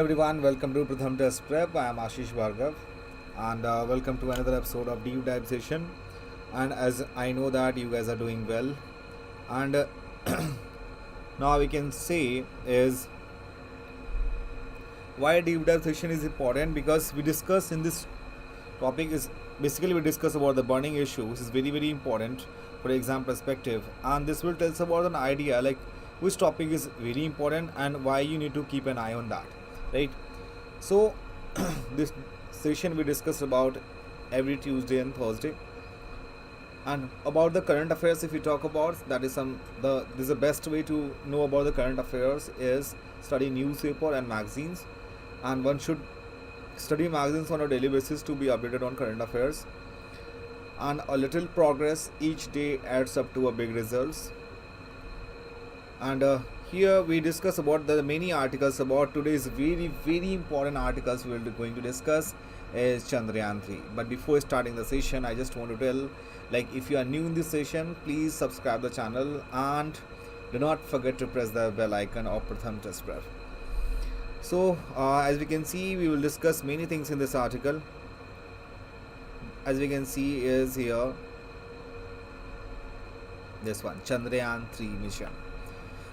Everyone, welcome to Pratham Test Prep. I am Ashish Bhargav, and welcome to another episode of DUJAT session. And as I know that you guys are doing well, and now we can say is why DUJAT session is important, because we discuss in this topic is basically we discuss about the burning issue, which is very important for exam perspective, and this will tell us about an idea like which topic is very important and why you need to keep an eye on that, right? So this session we discuss about every Tuesday and Thursday, and about the current affairs. If we talk about that is this is the best way to know about the current affairs is study newspaper and magazines, and one should study magazines on a daily basis to be updated on current affairs, and a little progress each day adds up to a big results. And here we discuss about the many articles about today's very important articles we are going to discuss is Chandrayan 3. But before starting the session, I just want to tell, like, if you are new in this session, please subscribe the channel and do not forget to press the bell icon of Pratham Test Prep. So as we can see, we will discuss many things in this article. As we can see is here this one, Chandrayan 3 mission.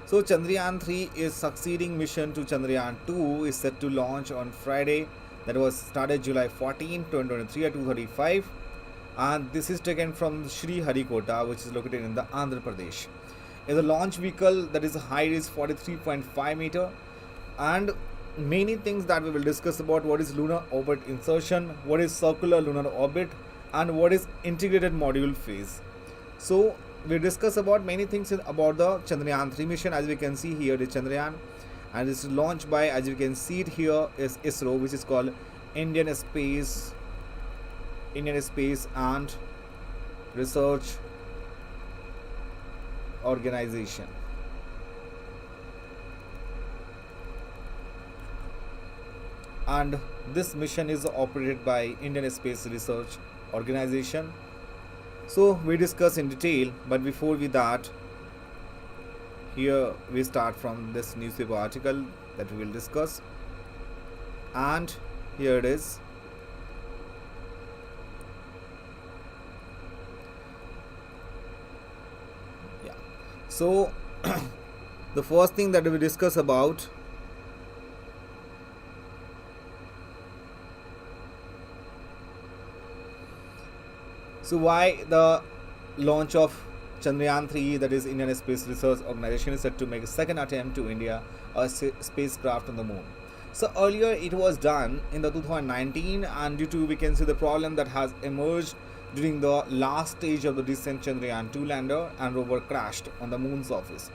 So Chandrayan 3 is succeeding mission to Chandrayan 2 is set to launch on Friday, that was started July 14, 2023 at 2:35, and this is taken from Sriharikota, which is located in the Andhra Pradesh. Is a launch vehicle that is height is 43.5 meter, and many things that we will discuss about what is lunar orbit insertion, what is circular lunar orbit, and what is integrated module phase. So we discuss about many things about the Chandrayan 3 mission. As we can see here, the Chandrayan, and it's launched by, as you can see it here, is ISRO, which is called Indian Space and Research Organization. And this mission is operated by Indian Space Research Organization. So we discuss in detail, but before we that, here we start from this newspaper article that we will discuss, and here it is. Yeah. So the first thing that we discuss about why the launch of Chandrayan 3, that is Indian Space Research Organization, is set to make a second attempt to India a spacecraft on the moon. So earlier it was done in the 2019, and due to we can see the problem that has emerged during the last stage of the descent, Chandrayan 2 lander and rover crashed on the moon surface,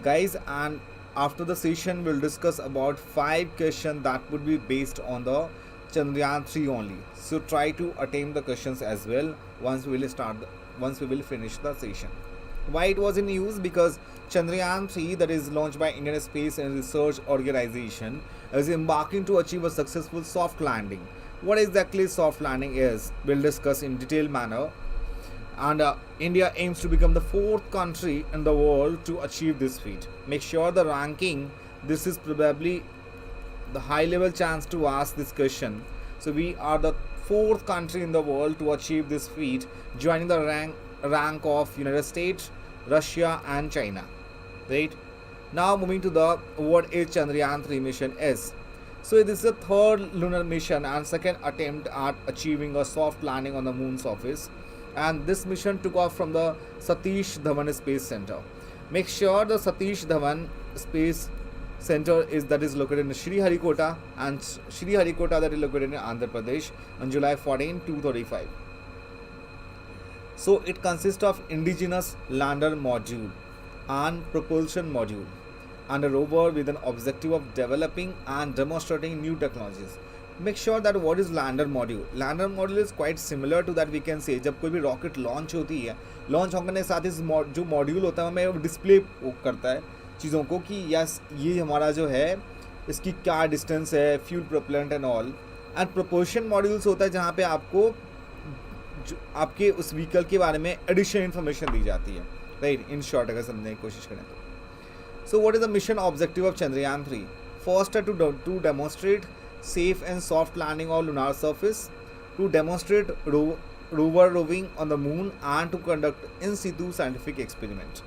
guys. And after the session we'll discuss about 5 questions that would be based on the Chandrayan 3 only. So try to attempt the questions as well once we will finish the session. Why it was in use? Because Chandrayan 3, that is launched by Indian Space and Research Organization, is embarking to achieve a successful soft landing. What exactly soft landing is, we'll discuss in detailed manner. And India aims to become the 4th country in the world to achieve this feat. Make sure the ranking, this is probably the high level chance to ask this question. So we are the 4th country in the world to achieve this feat, joining the rank of United States, Russia and China, right? Now moving to the what is Chandrayan 3 mission is. So this is the 3rd lunar mission and second attempt at achieving a soft landing on the moon surface, and this mission took off from the Satish Dhawan Space Center. Make sure the Satish Dhawan Space Center is located in Sriharikota, and Sriharikota that is located in Andhra Pradesh on July 14, 2035. So it consists of indigenous lander module and propulsion module and a rover with an objective of developing and demonstrating new technologies. Make sure that what is lander module. Lander module is quite similar to that we can say जब कोई भी rocket launch होती है, launch होने के साथ इस जो module होता है हमें display करता है चीज़ों को कि यस ये हमारा जो है इसकी क्या डिस्टेंस है, fuel propellant and all. And proportion modules होता है जहाँ पे आपको आपके उस व्हीकल के बारे में एडिशनल इन्फॉर्मेशन दी जाती है, राइट. इन शॉर्ट अगर समझने की कोशिश करें तो. So what is the mission objective of Chandrayan 3? First, to demonstrate safe and soft landing on lunar surface, to demonstrate rover roving on the moon, and to conduct in situ scientific experiment.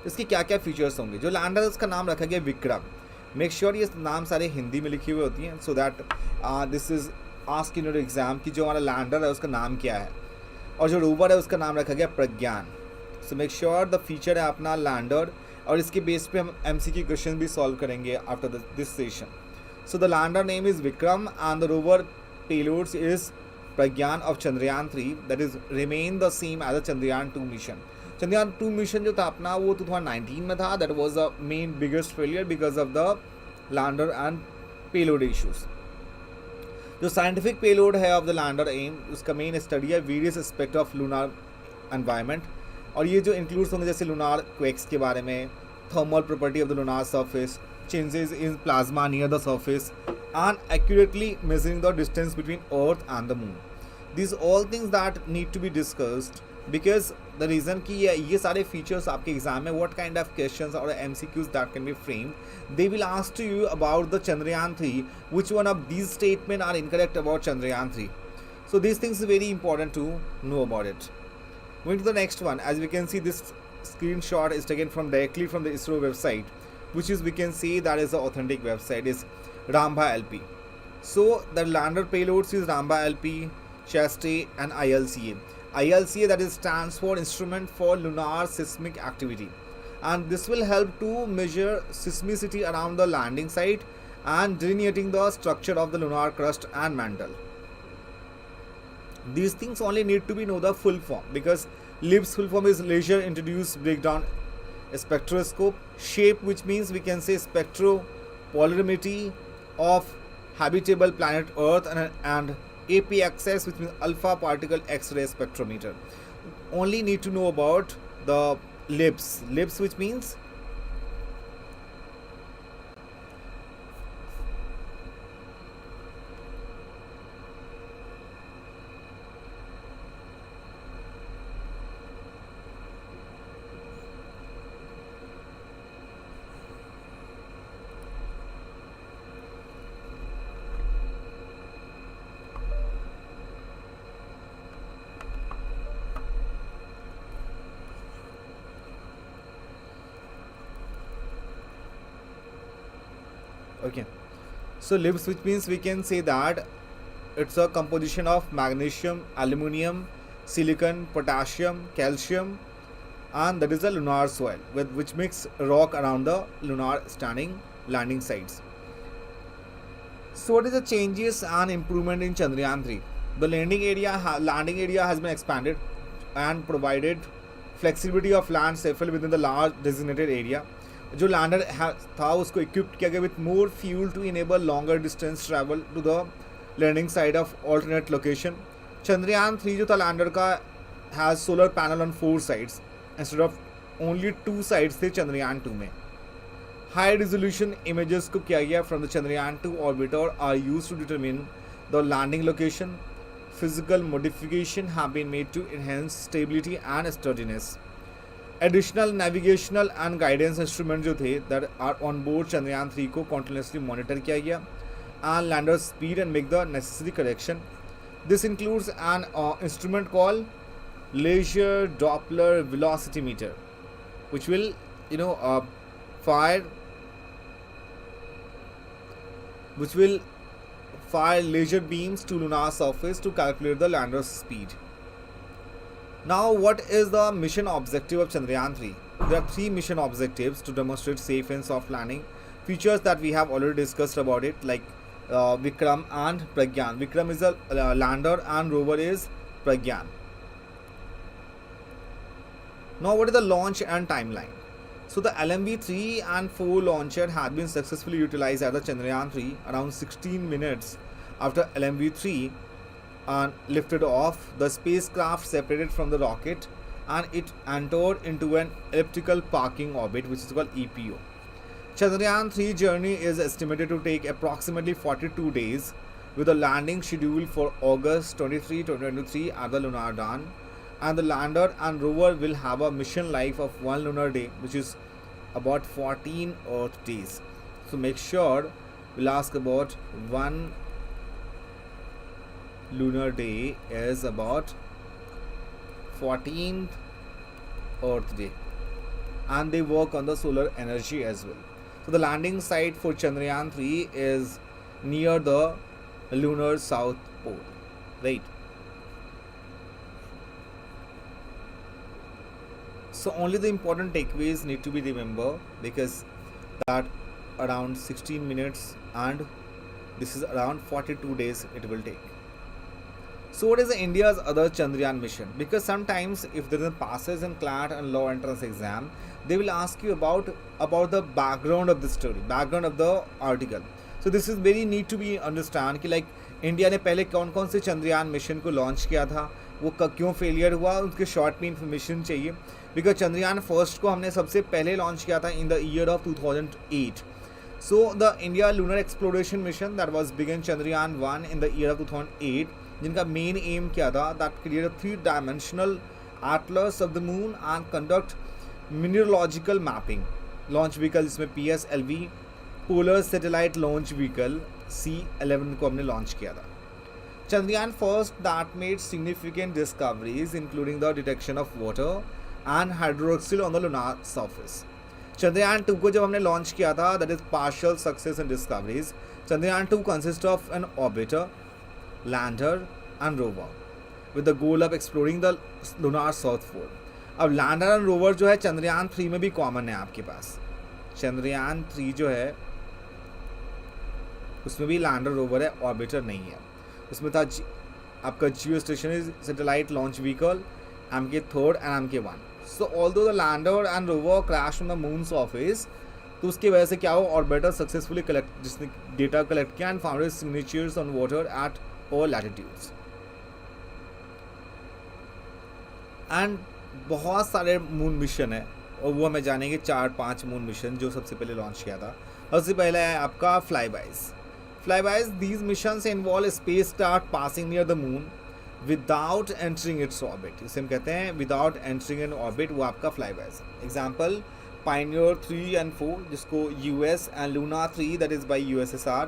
इसके क्या क्या features होंगे? जो lander है उसका नाम रखा गया विक्रम. मेक श्योर ये नाम सारे हिंदी में लिखे हुए होती हैं, so that this is ask in your exam कि जो हमारा लैंडर है उसका नाम क्या है, और जो रोवर है उसका नाम रखा गया Pragyan. So make sure the feature है अपना लैंडर, और इसके बेस पे हम MCQ क्वेश्चन भी सॉल्व करेंगे after this session. So the lander name is Vikram and the rover payloads is Pragyan of Chandrayaan 3 that is remain the same as the Chandrayaan 2 mission. Chandrayaan 2 mission जो था अपना वो 2019 में था. That was the main biggest failure because of the lander and payload issues. जो scientific payload है of the lander M, उसका main study है various aspect of lunar environment, और ये जो इंक्लूड्स होंगे जैसे लूनार क्वेक्स के बारे में, thermal property of the lunar surface, changes in plasma near the surface, and accurately measuring the distance between earth and the moon. These all things that need to be discussed because the reason कि ये सारे features आपके exam में what kind of questions or MCQs that can be framed, they will ask to you about the Chandrayan 3, which one of these statements are incorrect about Chandrayan 3. So these things are very important to know about it. Going to the next one, as we can see this screenshot is taken from directly from the ISRO website, which is we can see that is the authentic website is Ramba LP. So the lander payloads is Ramba LP, Chastity and ILCA. ILCA that is stands for Instrument for Lunar Seismic Activity, and this will help to measure seismicity around the landing site and delineating the structure of the lunar crust and mantle. These things only need to be know the full form because LIBS full form is Laser Introduced Breakdown Spectroscope. Shape, which means we can say spectropolarimetry of habitable planet Earth, and AP axis, which means alpha particle X-ray spectrometer. Only need to know about the LIBS. LIBS, which means okay. So LIBS, which means we can say that it's a composition of magnesium, aluminium, silicon, potassium, calcium, and that is the lunar soil with which makes rock around the lunar standing landing sites. So what is the changes and improvement in Chandrayaan 3? The landing area has been expanded and provided flexibility of land safely within the large designated area. जो lander था उसको equipped किया गया with more fuel to enable longer distance travel to the landing side of alternate location. Chandrayaan 3 जो था lander का has solar panel on 4 sides instead of only 2 sides थे चंद्रयान 2 में. हाई रिजोल्यूशन इमेजेस को किया गया from the Chandrayaan 2 orbiter are use to determine the landing location. Physical modification have been made to enhance stability and sturdiness. Additional navigational and guidance instrument जो थे that are on board Chandrayaan 3 को continuously monitor किया गया and lander speed and make the necessary correction. This includes an instrument call laser Doppler velocity meter which will fire laser beams to lunar surface to calculate the lander's speed. Now, what is the mission objective of Chandrayaan 3? There are 3 mission objectives to demonstrate safe and soft landing. Features that we have already discussed about it, like Vikram and Pragyan. Vikram is a lander and rover is Pragyan. Now, what is the launch and timeline? So, the LMV 3 and 4 launcher had been successfully utilized at the Chandrayaan 3 around 16 minutes after LMV 3 and lifted off. The spacecraft separated from the rocket and it entered into an elliptical parking orbit, which is called EPO. Chandrayaan 3 journey is estimated to take approximately 42 days with a landing scheduled for August 23, 2023 at the lunar dawn. And the lander and rover will have a mission life of 1 lunar day, which is about 14 Earth days. So make sure we'll ask about one lunar day is about 14th Earth Day, and they work on the solar energy as well. So the landing site for Chandrayaan 3 is near the lunar south pole, right? So only the important takeaways need to be remembered, because that around 16 minutes and this is around 42 days it will take. So what is India's other Chandrayaan mission? Because sometimes if there is a passes in CLAT and law entrance exam, they will ask you about the background of the story, background of the article. So this is very need to be understand कि like India ने पहले कौन कौन से Chandrayaan mission को launch किया था, वो क्यों फेलियर हुआ, उसके शॉर्ट में इंफॉर्मेशन चाहिए. बिकॉज चंद्रयान फर्स्ट को हमने सबसे पहले लॉन्च किया था in the year of 2008. So the India Lunar Exploration Mission that was began Chandrayaan 1 in the year of 2008, जिनका मेन एम क्या था, that create a 3-dimensional atlas of the moon and conduct mineralogical mapping. Launch vehicle जिसमें PSLV polar satellite launch vehicle C11 को हमने launch किया था. Chandrayaan first that made significant discoveries including the detection of water and hydroxyl on the lunar surface. Chandrayaan 2 को जब हमने launch किया था, that is partial success and discoveries. Chandrayaan 2 consist of an orbiter, lander and rover with the goal of exploring the lunar south pole. अब lander and rover जो है चंद्रयान 3 में भी कॉमन है आपके पास. चंद्रयान 3 जो है उसमें भी लैंडर रोवर है, ऑर्बिटर नहीं है. उसमें था आपका जियो stationery satellite launch vehicle MK3 and MK1. So although the lander and rover crash on the moon surface, तो उसकी वजह से क्या हो, ऑर्बिटर सक्सेसफुली कलेक्ट जिसने डेटा कलेक्ट किया and found signatures on water at all latitudes. And बहुत सारे मून मिशन है और वो हमें जानेंगे 4-5 मून मिशन जो सबसे पहले लॉन्च किया था. सबसे पहले है आपका फ्लाईबाइज. These missions involve spacecraft passing near the moon without entering its orbit. इसे हम कहते हैं without entering an orbit, वो आपका फ्लाईबाइज. एग्जाम्पल Pioneer 3 and 4 जिसको US and Luna 3 that is by USSR.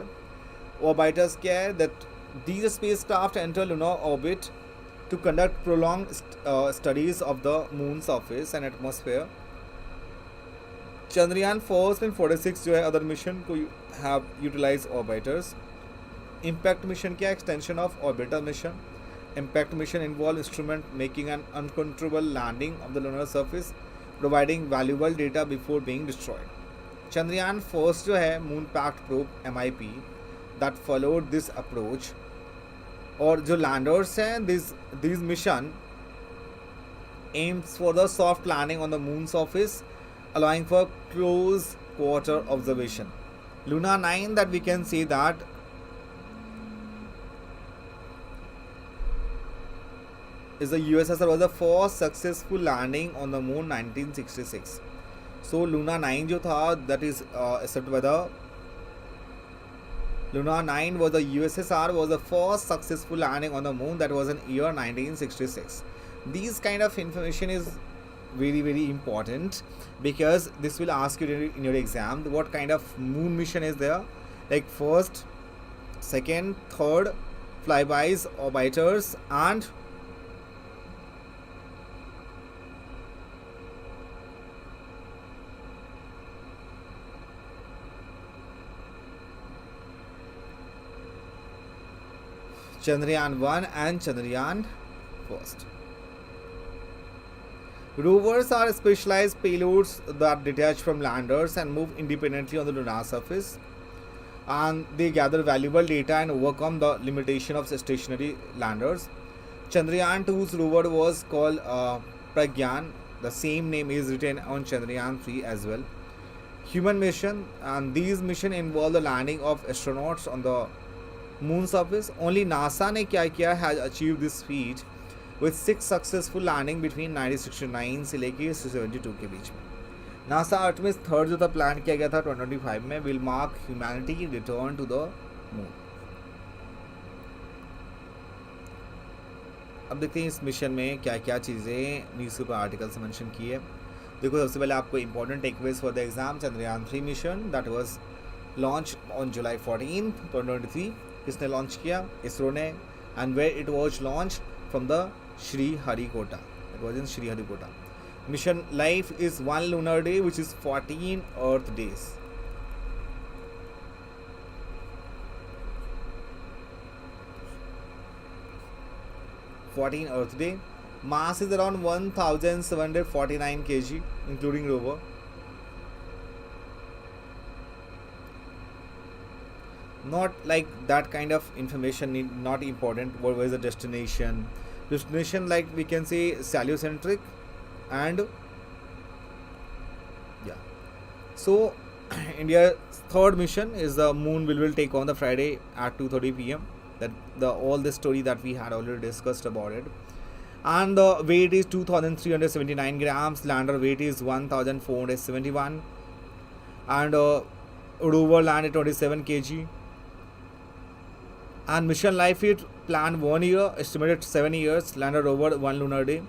Orbiters क्या है, that these spacecraft enter lunar orbit to conduct prolonged studies of the moon surface and atmosphere. Chandrayaan 1 and 46 जो है other mission को have utilized orbiters. Impact mission क्या, extension of orbital mission. Impact mission involve instrument making an uncontrollable landing of the lunar surface, providing valuable data before being destroyed. Chandrayaan 1 जो है moon packed probe MIP that followed this approach. और जो landers हैं, these mission aims for the soft landing on the moon surface, allowing for close quarter observation. Luna 9 that we can see that is the USSR was the first successful landing on the moon 1966. So Luna 9 जो था that is accepted by the Luna 9 was the USSR was the first successful landing on the moon, that was in year 1966. These kind of information is very very important because this will ask you in your exam what kind of moon mission is there, like first, second, third, flybys, orbiters and Chandrayaan 1 and Chandrayaan 1. Rovers are specialized payloads that detach from landers and move independently on the lunar surface, and they gather valuable data and overcome the limitation of stationary landers. Chandrayaan 2's rover was called Pragyan. The same name is written on Chandrayaan 3 as well. Human mission, and these missions involve the landing of astronauts on the moon surface. Only NASA ने क्या किया has achieved this feat with 6 successful landing between 1969 से लेके 72 के बीच में. NASA Artemis third जो था plan किया गया था 2025 में, will mark humanity return to the moon. अब देखते हैं इस मिशन में क्या क्या चीज़ें न्यूज़पेपर आर्टिकल से मेंशन की है. देखो सबसे पहले आपको important takeaways for the exam. Chandrayaan 3 mission that was launched on July 14th 2023. किसने लॉन्च किया? इसरो ने. And where it was launched? From the Sriharikota. It was in Sriharikota. Mission life is 1 lunar day, which is 14 Earth days. Earth day. Mass is around 1749 kg, including rover. Not like that kind of information, not important. What was the destination? Destination, like we can say heliocentric, and yeah. So India's third mission is the moon will take on the Friday at 2:30 p.m. That all the story that we had already discussed about it. And the weight is 2379 grams. Lander weight is 1471, and rover landed 27 kg. And mission life is planned 1 year, estimated 7 years. Lander rover 1 lunar day,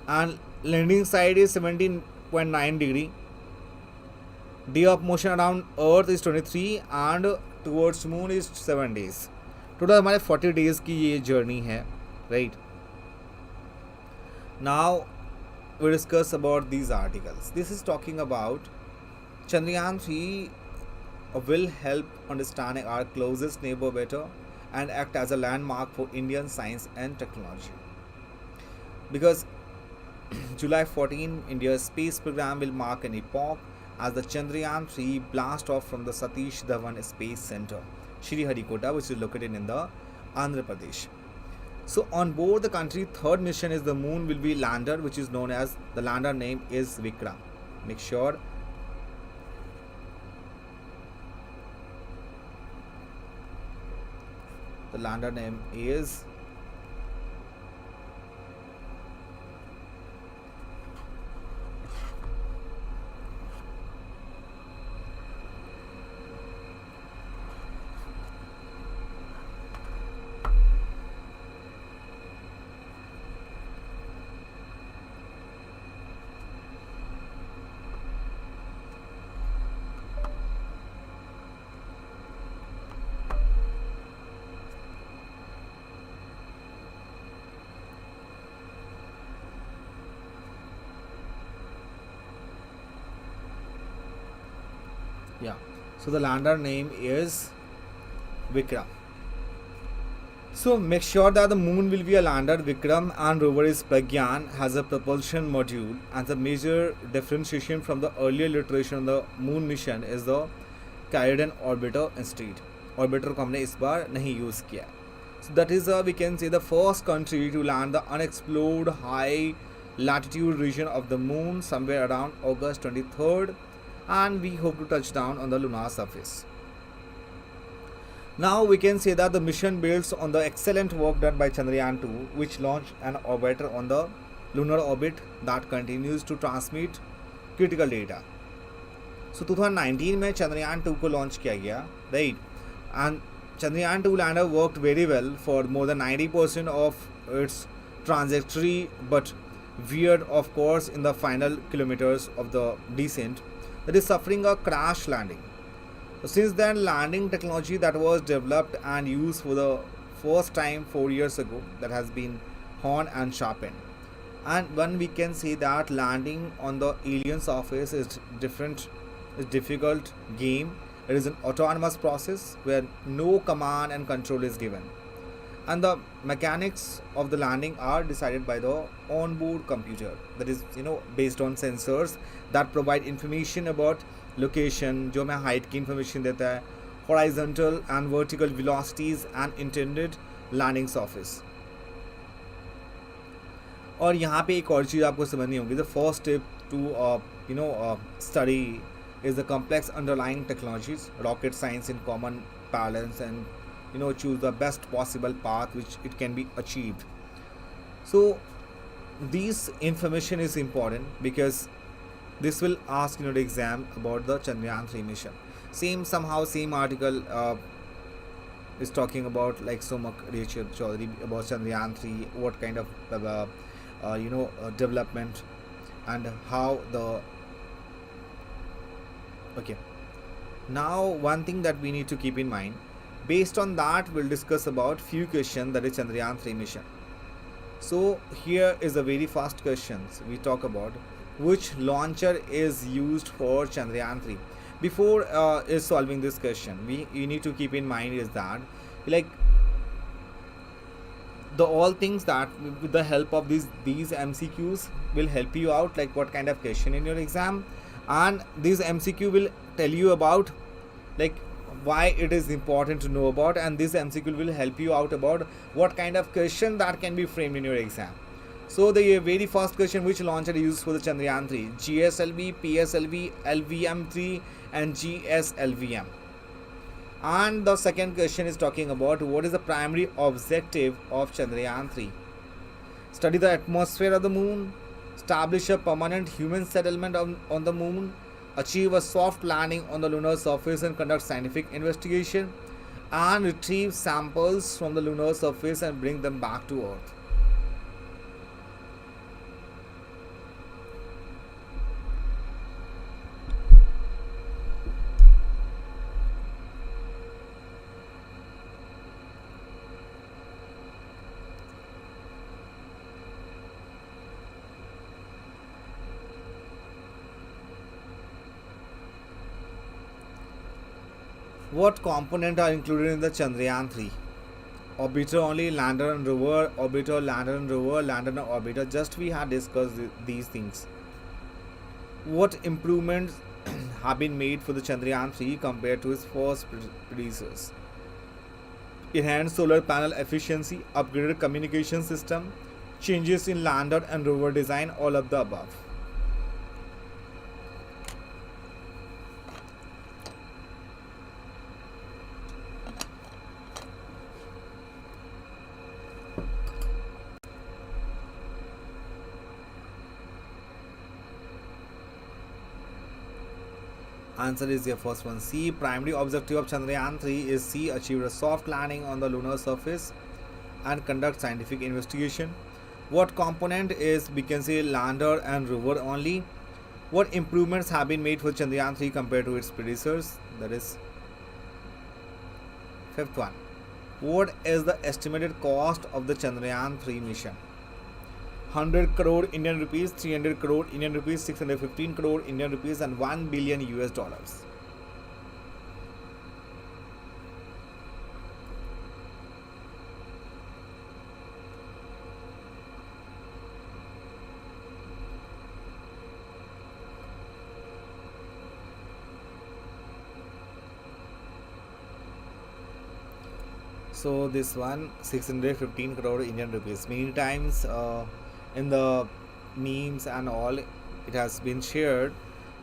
and landing side is 17.9 degree. Day of motion around Earth is 23, and towards moon is 7 days. Total हमारे 40 days की ये journey है, right. Now we discuss about these articles. This is talking about Chandrayan 3 will help understanding our closest neighbor better and act as a landmark for Indian science and technology. Because July 14, India's space program will mark an epoch as the Chandrayan 3 blast off from the Satish Dhawan Space Center, Sriharikota, which is located in the Andhra Pradesh. So on board the country's third mission is the moon will be lander, which is known as, the lander name is Vikram. Make sure the lander name is so the lander name is Vikram. So make sure that the moon will be a lander Vikram, and rover is Pragyan, has a propulsion module, and the major differentiation from the earlier iteration of the moon mission is the Carrier orbiter instead. Orbiter को हमने इस बार नहीं use किया. So that is we can say the first country to land the unexplored high latitude region of the moon somewhere around August 23rd, and we hope to touch down on the lunar surface. Now we can say that the mission builds on the excellent work done by Chandrayan 2, which launched an orbiter on the lunar orbit that continues to transmit critical data. So 2019 में Chandrayan 2 को launch किया गया, right? And Chandrayan 2 lander worked very well for more than 90% of its trajectory, but veered of course in the final kilometers of the descent, that is suffering a crash landing. Since then, landing technology that was developed and used for the first time 4 years ago, that has been honed and sharpened. And when we can say that landing on the alien surface is difficult game. It is an autonomous process where no command and control is given, and the mechanics of the landing are decided by the onboard computer, that is based on sensors that provide information about location, जो हमें height की information देता है, horizontal and vertical velocities and intended landing surface. और यहाँ पे एक और चीज़ आपको समझनी होगी. The first step to study is the complex underlying technologies, rocket science in common balance, and choose the best possible path which it can be achieved. So this information is important because this will ask the exam about the Chandrayan 3 mission. Same article is talking about like Somak Richard Chaudhary about Chandrayan 3, what kind of development and how the Now, one thing that we need to keep in mind, based on that, we'll discuss about few questions that is Chandrayaan 3 mission. So here is a very fast questions we talk about. Which launcher is used for Chandrayaan 3? Before is solving this question, you need to keep in mind is that, like, the all things that with the help of these MCQs will help you out, like what kind of question in your exam, and this MCQ will tell you about, like, why it is important to know about, and this MCQ will help you out about what kind of question that can be framed in your exam. So the very first question, which launcher is used for the Chandrayaan 3? GSLV, PSLV, LVM3 and GSLVM. And the second question is talking about what is the primary objective of Chandrayaan 3? Study the atmosphere of the moon, establish a permanent human settlement on the moon, achieve a soft landing on the lunar surface and conduct scientific investigation, and retrieve samples from the lunar surface and bring them back to Earth. What component are included in the Chandrayaan 3? Orbiter only, lander and rover, orbiter, lander and rover, lander and orbiter. Just we had discussed these things. What improvements have been made for the Chandrayaan 3 compared to its first predecessors? Enhanced solar panel efficiency, upgraded communication system, changes in lander and rover design, all of the above. Answer is your first one, C. Primary objective of Chandrayaan 3 is C. Achieve a soft landing on the lunar surface and conduct scientific investigation. What component is, we can say, lander and rover only. What improvements have been made for Chandrayaan 3 compared to its predecessors? That is fifth one. What is the estimated cost of the Chandrayaan 3 mission? 100 crore Indian rupees, 300 crore Indian rupees, 615 crore Indian rupees and 1 billion US dollars. So this one, 615 crore Indian rupees. Many times in the memes and all, it has been shared,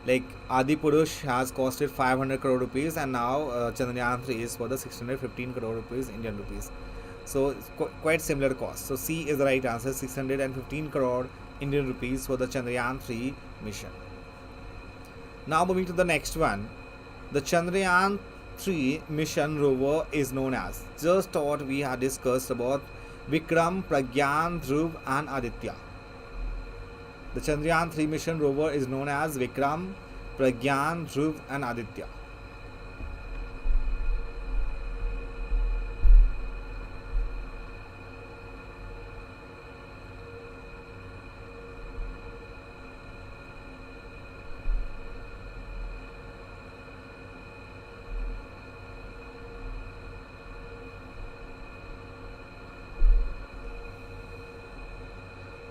like Adi Purush has costed 500 crore rupees and now Chandrayaan 3 is for the 615 crore rupees Indian rupees. So it's quite similar cost. So C is the right answer, 615 crore Indian rupees for the Chandrayaan 3 mission. Now moving to the next one. The Chandrayaan 3 mission rover is known as, just what we had discussed about Vikram, Pragyan, Dhruv and Aditya. The Chandrayaan 3 mission rover is known as Vikram, Pragyan, Dhruv and Aditya.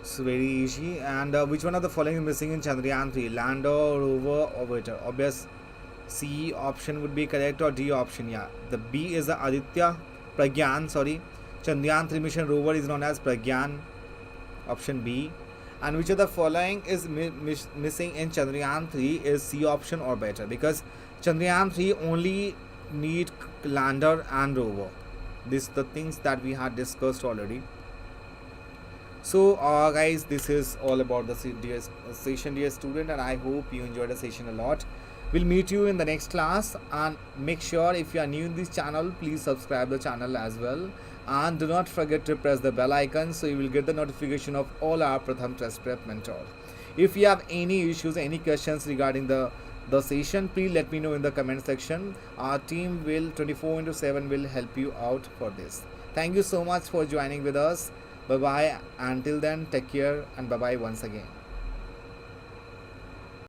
It's very easy. And which one of the following is missing in Chandrayaan 3? Lander, rover, orbiter. Obvious C option would be correct, or D option. Yeah, the B is the Aditya, Pragyan, sorry. Chandrayaan 3 mission rover is known as Pragyan, option B. And which of the following is missing in Chandrayaan 3 is C option, orbiter, because Chandrayaan 3 only need lander and rover. These the things that we had discussed already. So guys, this is all about the session, dear student, and I hope you enjoyed the session a lot. We'll meet you in the next class, and make sure if you are new in this channel, please subscribe the channel as well, and do not forget to press the bell icon so you will get the notification of all our Pratham test prep mentor. If you have any issues, any questions regarding the the session, please let me know in the comment section. Our team will 24/7 will help you out for this. Thank you so much for joining with us. Bye bye. Until then, take care and bye bye once again.